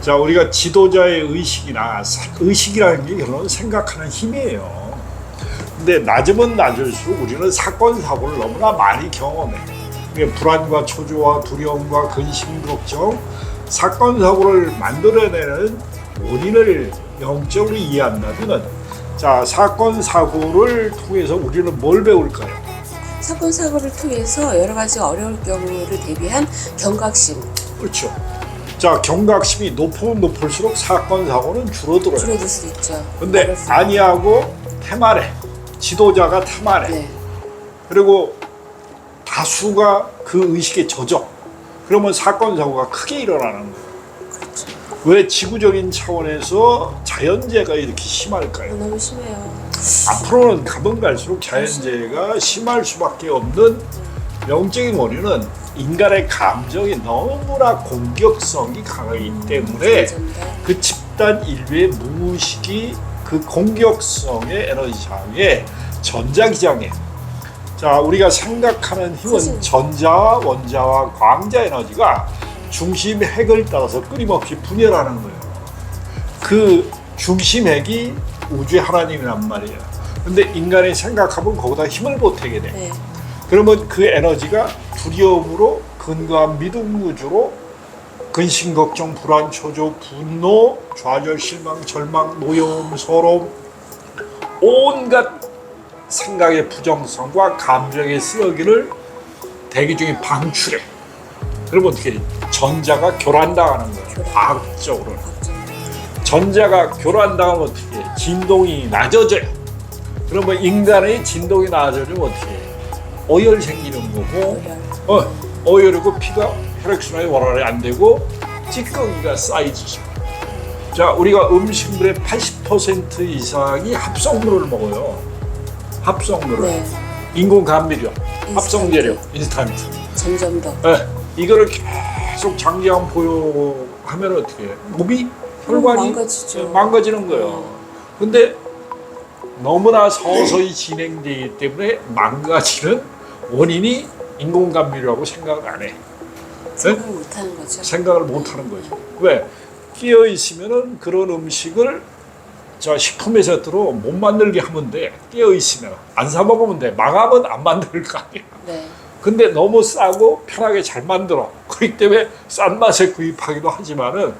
자, 우리가 지도자의 의식이라는 게 결론은 생각하는 힘이에요. 근데 낮으면 낮을수록 우리는 사건 사고를 너무나 많이 경험해. 불안과 초조와 두려움과 근심, 걱정, 사건 사고를 만들어내는 원인을 영적으로 이해한다면, 자, 사건 사고를 통해서 우리는 뭘 배울까요? 사건 사고를 통해서 여러 가지 어려울 경우를 대비한 경각심. 그렇죠. 자, 경각심이 높으면 높을수록 사건 사고는 줄어들어요. 줄어들 수 있죠. 근데 아니하고 태만해. 지도자가 태만해. 네. 그리고 다수가 그 의식에 젖어. 그러면 사건 사고가 크게 일어나는 거예요. 그렇죠. 왜 지구적인 차원에서 자연재해가 이렇게 심할까요? 너무 심해요. 앞으로는 가면 갈수록 자연재해가 심할 수밖에 없는 영적인 원인은 인간의 감정이 너무나 공격성이 강하기 때문에 그 집단 인류의 무의식이 그 공격성의 에너지장에 전자기장에, 자, 우리가 생각하는 힘은 전자와 원자와 광자 에너지가 중심 핵을 따라서 끊임없이 분열하는 거예요. 그 중심 핵이 우주의 하나님이란 말이에요. 근데 인간이 생각하면 거기다 힘을 보태게 돼. 네. 그러면 그 에너지가 두려움으로 근거한 믿음 구조로 근심, 걱정, 불안, 초조, 분노, 좌절, 실망, 절망, 노여움, 서러움, 온갖 생각의 부정성과 감정의 쓰러기를 대기 중에 방출해. 그러면 어떻게 해? 전자가 교란당하는 거예요. 과학적으로. 전자가 교란당하면 어떻게 해? 진동이 낮아져요. 그러면 인간의 진동이 낮아지면 어떻게 해? 어혈 생기는 거고, 어혈이고 피가 혈액순환이 원활히 안 되고 찌꺼기가 쌓이지죠. 자, 우리가 음식물의 80% 이상이 합성물을 먹어요. 합성물을. 네. 인공 감미료, 합성재료, 인스턴트. 점점 더. 네. 이거를 계속 장기간 보유하면 어떻게 해? 몸이 혈관이 망가지는 거예요. 근데 너무나 서서히 진행되기 때문에 망가지는 원인이 인공감미료라고 생각을 안 해. 생각을 못 하는 거죠. 생각을 못 하는 거죠. 왜? 끼어 있으면은 그런 음식을 자, 식품회사들로 못 만들게 하면 돼. 끼어 있으면 안 사 먹으면 돼. 망하면 안 만들 거 아니야. 네. 근데 너무 싸고 편하게 잘 만들어. 그렇기 때문에 싼 맛에 구입하기도 하지만은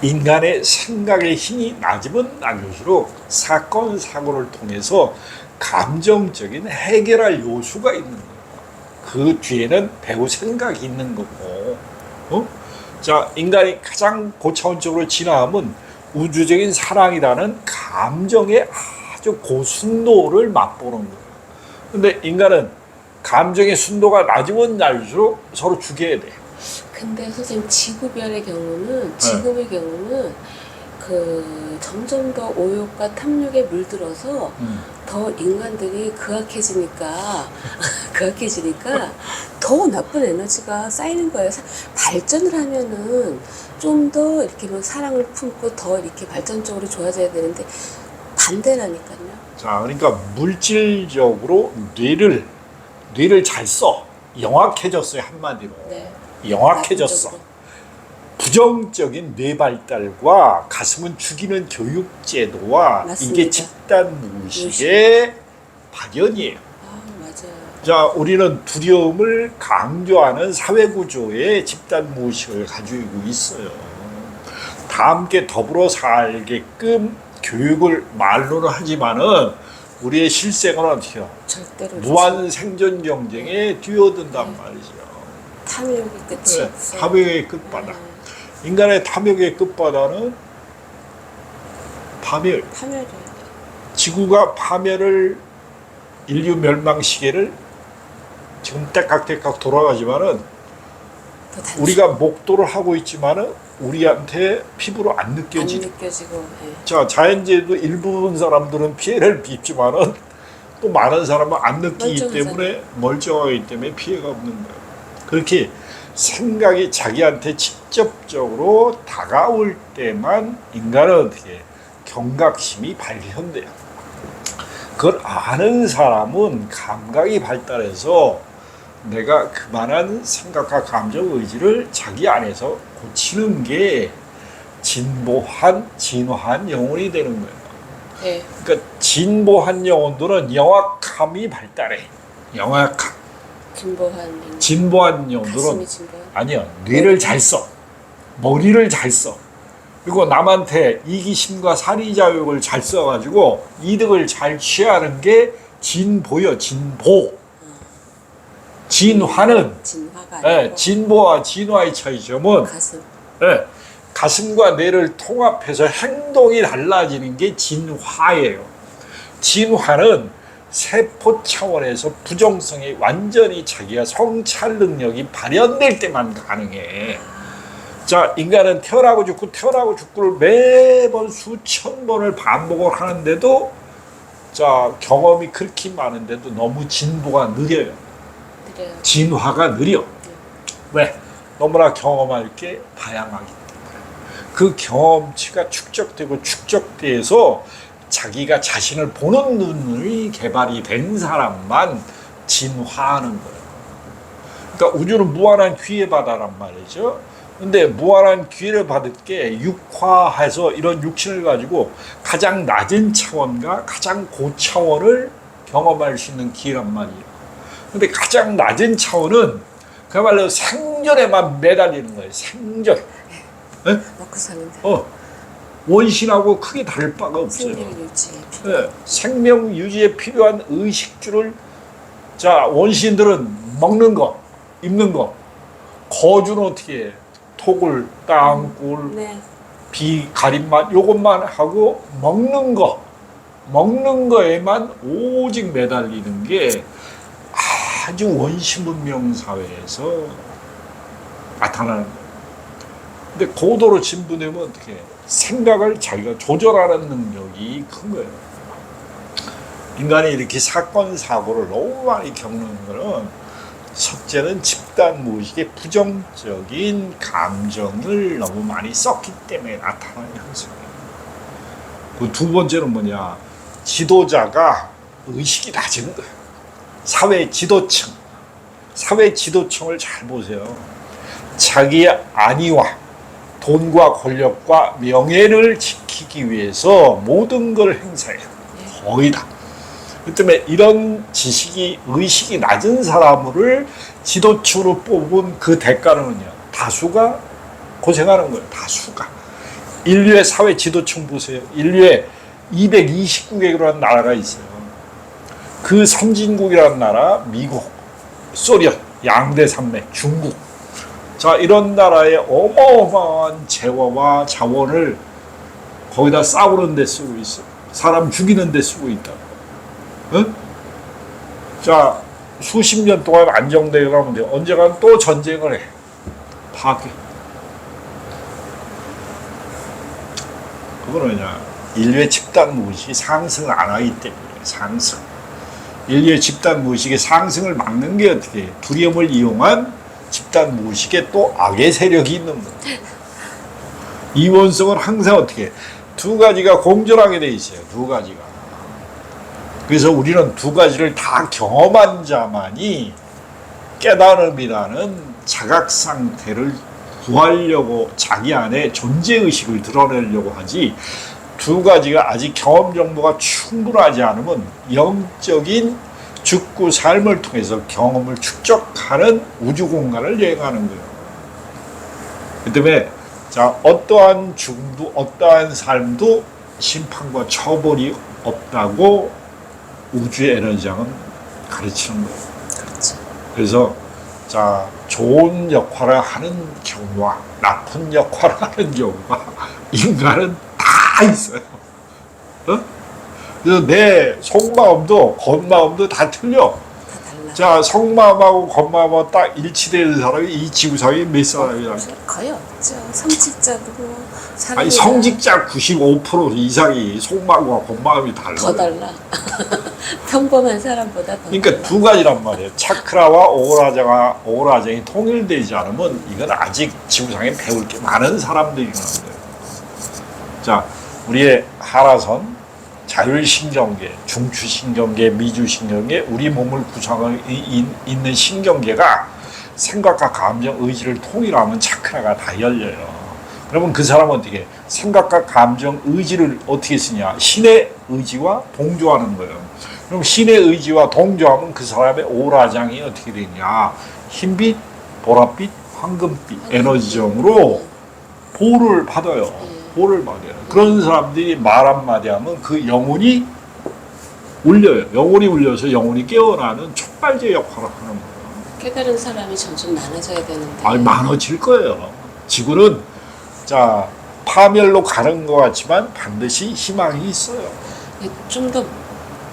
인간의 생각의 힘이 낮으면 낮을수록 사건 사고를 통해서 감정적인 해결할 요소가 있는 거예요. 그 뒤에는 배우 생각이 있는 거고, 자, 인간이 가장 고차원적으로 진화하면 우주적인 사랑이라는 감정의 아주 고순도를 맛보는 거예요. 근데 인간은 감정의 순도가 낮으면 낮을수록 서로 죽여야 돼. 근데 선생님 지구별의 경우는 지금의 경우는 그 점점 더 오욕과 탐욕에 물들어서 더 인간들이 그악해지니까 더 나쁜 에너지가 쌓이는 거예요. 발전을 하면은 좀 더 이렇게 막 사랑을 품고 더 이렇게 발전적으로 좋아져야 되는데 반대라니까요. 자, 그러니까 물질적으로 뇌를 잘 써. 영악해졌어요, 한마디로. 네. 영악해졌어. 부정적인 뇌 발달과 가슴은 죽이는 교육 제도와 맞습니다. 이게 집단 무의식의 발현이에요. 맞아요. 자, 우리는 두려움을 강조하는 사회 구조의 집단 무의식을 가지고 있어요. 다 함께 더불어 살게끔 교육을 말로는 하지만은 우리의 실생활은 어떻게 해요? 절대로 무한 생존 경쟁에 뛰어든단 말이죠. 탐욕이 끝이 없어요. 탐욕의 끝바닥. 인간의 탐욕의 끝바닥은 파멸. 파멸이에요. 지구가 파멸을 인류 멸망 시계를 지금 때깍때깍 돌아가지만은 우리가 목도를 하고 있지만은 우리한테 피부로 안 느껴지고. 네. 자, 자연재해도 일부분 사람들은 피해를 입지만은 또 많은 사람은 안 느끼기 때문에 멀쩡하기 때문에 피해가 없는 거예요. 그렇게 생각이 자기한테 직접적으로 다가올 때만 인간은 어떻게 경각심이 발현돼요. 그걸 아는 사람은 감각이 발달해서 내가 그만한 생각과 감정 의지를 자기 안에서 고치는 게 진화한 영혼이 되는 거예요. 네. 그러니까 진보한 영혼들은 영악함이 발달해. 영악함. 진보한 영혼들은 가슴이 진보한. 아니요, 뇌를 잘 써. 머리를 잘 써. 그리고 남한테 이기심과 사리자욕을 잘 써가지고 이득을 잘 취하는 게 진보요, 진보. 진화는 진화가 예, 아니고 진보와 진화의 차이점은 가슴. 예, 가슴과 뇌를 통합해서 행동이 달라지는 게 진화예요. 진화는 세포 차원에서 부정성이 완전히 자기가 성찰 능력이 발현될 때만 가능해. 자, 인간은 태어나고 죽고를 매번 수천 번을 반복을 하는데도 자, 경험이 그렇게 많은데도 너무 진보가 느려요. 느려요. 진화가 느려. 왜? 너무나 경험할 게 다양하기 때문에. 그 경험치가 축적돼서 자기가 자신을 보는 눈이 개발이 된 사람만 진화하는 거예요. 그러니까 우주는 무한한 기회 바다란 말이죠. 근데 무한한 기회를 받을 게 육화해서 이런 육신을 가지고 가장 낮은 차원과 가장 고차원을 경험할 수 있는 기회란 말이에요. 근데 가장 낮은 차원은 그야말로 생전에만 매달리는 거예요. 생전. 네? 먹고 사는데. 원신하고 크게 다를 바가 없어요. 생명 유지에 네, 생명 유지에 필요한 의식주를 자, 원신들은 먹는 거, 입는 거, 거주는 어떻게 해? 톡을, 땅굴, 네. 비 가림만 요것만 하고 먹는 거에만 오직 매달리는 게 아주 원시 문명 사회에서 나타나는 거예요. 근데 고도로 진부되면 어떻게 해? 생각을 자기가 조절하는 능력이 큰 거예요. 인간이 이렇게 사건 사고를 너무 많이 겪는 거는 첫째는 집단 무의식의 부정적인 감정을 너무 많이 썼기 때문에 나타나는 현상이에요. 그 두 번째는 뭐냐? 지도자가 의식이 낮은 거예요. 사회 지도층을 잘 보세요. 자기의 안위와 돈과 권력과 명예를 지키기 위해서 모든 걸 행사해요. 거의 다. 그 때문에 이런 의식이 낮은 사람을 지도층으로 뽑은 그 대가는요, 다수가 고생하는 거예요. 다수가. 인류의 사회 지도층 보세요. 인류에 229개라는 나라가 있어요. 그 선진국이라는 나라, 미국, 소련, 양대 산맥, 중국. 자, 이런 나라의 어마어마한 재화와 자원을 거기다 싸우는 데 쓰고 있어요. 사람 죽이는 데 쓰고 있다. 응? 자, 수십 년 동안 안정되게 가면 돼요. 언젠간 또 전쟁을 해. 파괴. 그건 뭐냐? 인류의 집단 무의식이 상승을 안 하기 때문에 상승. 인류의 집단 무의식의 상승을 막는 게 어떻게 해요? 두려움을 이용한 집단 무의식에 또 악의 세력이 있는 거예요. 이원성은 항상 어떻게 해? 두 가지가 공존하게 돼 있어요. 두 가지가. 그래서 우리는 두 가지를 다 경험한 자만이 깨달음이라는 자각 상태를 구하려고 자기 안에 존재의식을 드러내려고 하지, 두 가지가 아직 경험 정보가 충분하지 않으면 영적인 죽고 삶을 통해서 경험을 축적하는 우주 공간을 여행하는 거예요. 그 때문에 자, 어떠한 죽음도 어떠한 삶도 심판과 처벌이 없다고 우주의 에너지장은 가르치는 거예요. 그렇죠. 그래서 자, 좋은 역할을 하는 경우와 나쁜 역할을 하는 경우가 인간은 다 있어요. 그래서 내 속마음도 겉마음도 다 틀려. 다 달라. 자, 속마음하고 겉마음하고 딱 일치되는 사람이 이 지구상에 몇 사람이나? 거의 없죠. 성직자도 아니, 성직자 95% 이상이 속마음과 겉마음이 달라요. 더 달라. 평범한 사람보다 더 그러니까 달라. 두 가지란 말이에요. 차크라와 오라쟁이 통일되지 않으면 이건 아직 지구상에 배울 게 많은 사람들이 있는 거예요. 자, 우리의 하라선 자율신경계, 중추신경계, 미주신경계, 우리 몸을 구성하고 있는 신경계가 생각과 감정, 의지를 통일하면 차크라가 다 열려요. 그러면 그 사람은 어떻게 해? 생각과 감정, 의지를 어떻게 쓰냐? 신의 의지와 동조하는 거예요. 그럼 신의 의지와 동조하면 그 사람의 오라장이 어떻게 되냐? 흰빛, 보랏빛, 황금빛 에너지정으로 보호를 받아요. 보호를 받아요. 그런 사람들이 말 한마디 하면 그 영혼이 울려요. 영혼이 울려서 영혼이 깨어나는 촉발제 역할을 하는 거예요. 깨달은 사람이 점점 많아져야 되는데. 아니, 많아질 거예요. 지구는 자 파멸로 가는 것 같지만 반드시 희망이 있어요. 좀 더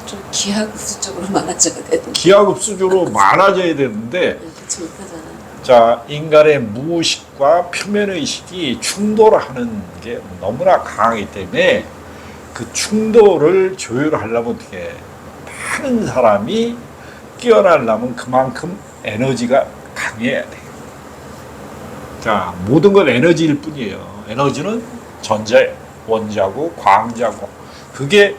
좀 기하급수적으로 많아져야 되는데. 기하급수적으로 많아져야 되는데 그렇지 못하잖아. 자 인간의 무의식과 표면의식이 충돌하는 게 너무나 강하기 때문에 그 충돌을 조율하려면 어떻게 해? 많은 사람이 깨어나려면 그만큼 에너지가 강해야 돼요. 자, 모든 건 에너지일 뿐이에요. 에너지는 전자예요. 원자고 광자고. 그게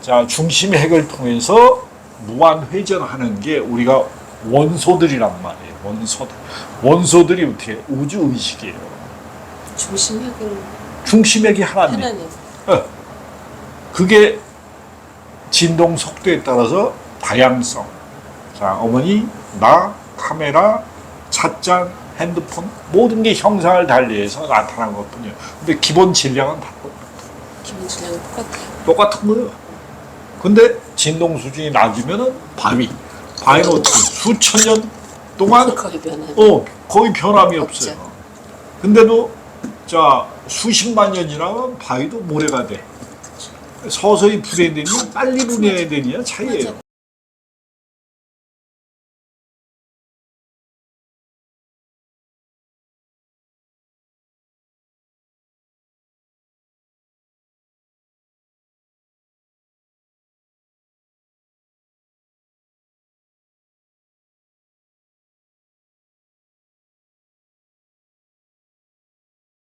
자, 중심의 핵을 통해서 무한 회전하는 게 우리가 원소들이란 말이에요. 원소들. 원소들이 어떻게 해? 우주 의식이에요. 중심핵은 중심핵이 하나님. 하나님. 그게 진동 속도에 따라서 다양성. 자, 어머니, 나, 카메라, 찻잔, 핸드폰 모든 게 형상을 달리해서 나타난 것뿐이에요. 근데 기본 질량은 다 기본 질량은 똑같아요. 똑같은 거예요. 근데 진동 수준이 낮으면은 바위는 어떻게 수천 년 동안 거의 변함. 거의 변함이 없죠. 없어요. 근데도 자 수십만 년 지나면 바위도 모래가 돼. 서서히 분해되니 빨리 분해되느냐 차이예요.